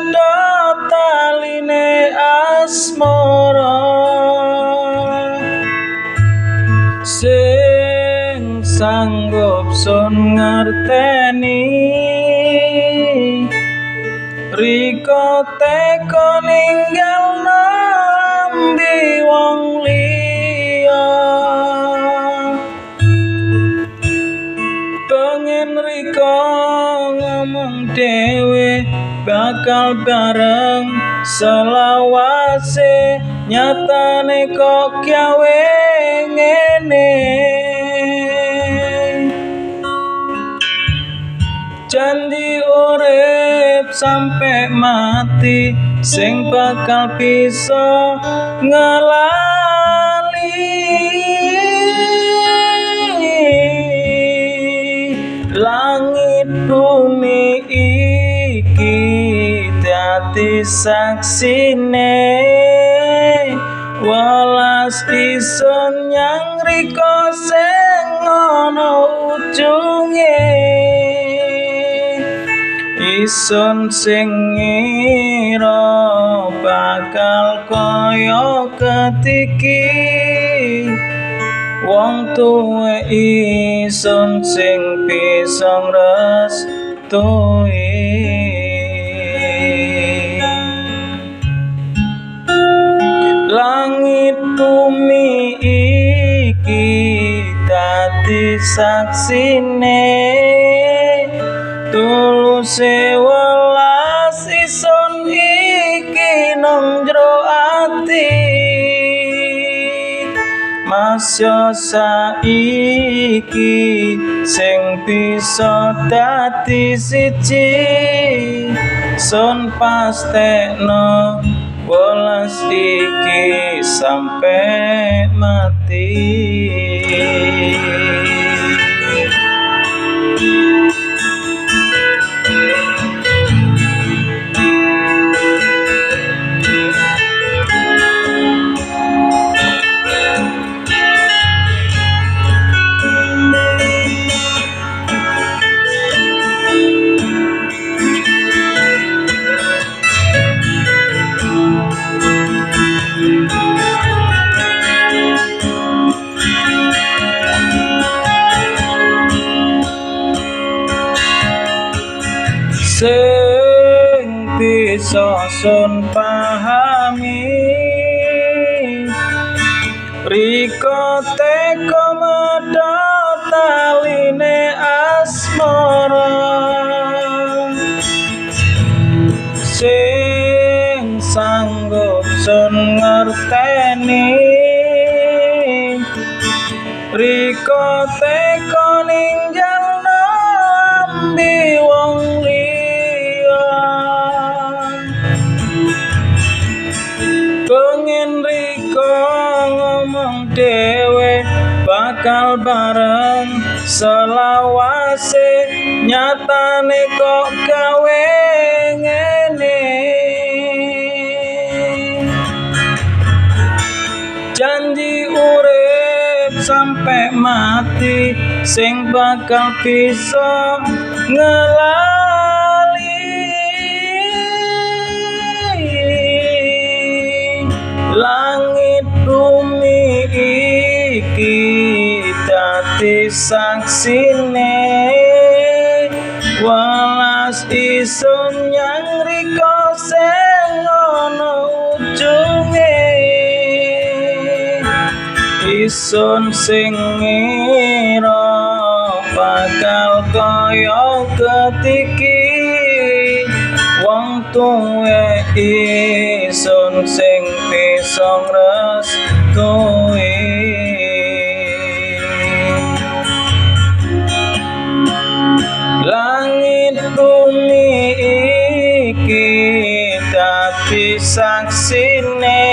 komodo taline asmara sing sanggup sun ngerteni riko teko ninggal nambi wong liya pengen riko ngomong dewe bakal bareng selawase nyatane kok gawe ngene janji urip sampai mati sing bakal bisa ngelali langit bumi iki dadi saksine welas isun nyang riko sing ana ujunge isun sing ngira bakal kaya ketiki wong tuwe isun sing bisa ngrestui langit bumi iki dadi saksine tuluse welas isun iki nang jero ati masya saiki sing bisa dadi siji sun pastekno welas iki sampe mati sing bisa sun pahami riko teko medhot taline asmara sing sanggup sun ngerteni riko teko ninggal nambi wong pengen riko ngomong dewe bakal bareng selawase nyatane kok gawe ngene janji urip sampai mati sing bakal bisa ngelali langit bumi iki dadi saksine welas isun nyang riko sing ana ujunge isun sing ngira bakal kaya ketiki wong tuwe isun sing bisa ngrestui langit bumi iki dadi saksine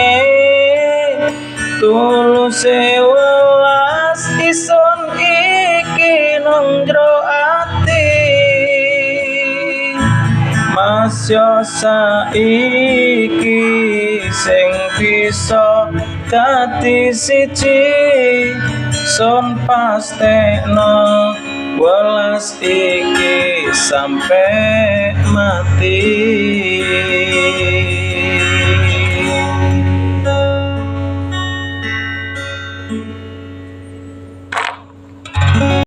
tuluse welas isun iki nang jero ati masya saiki sing bisa dadi siji sun pastekno welas iki sampe mati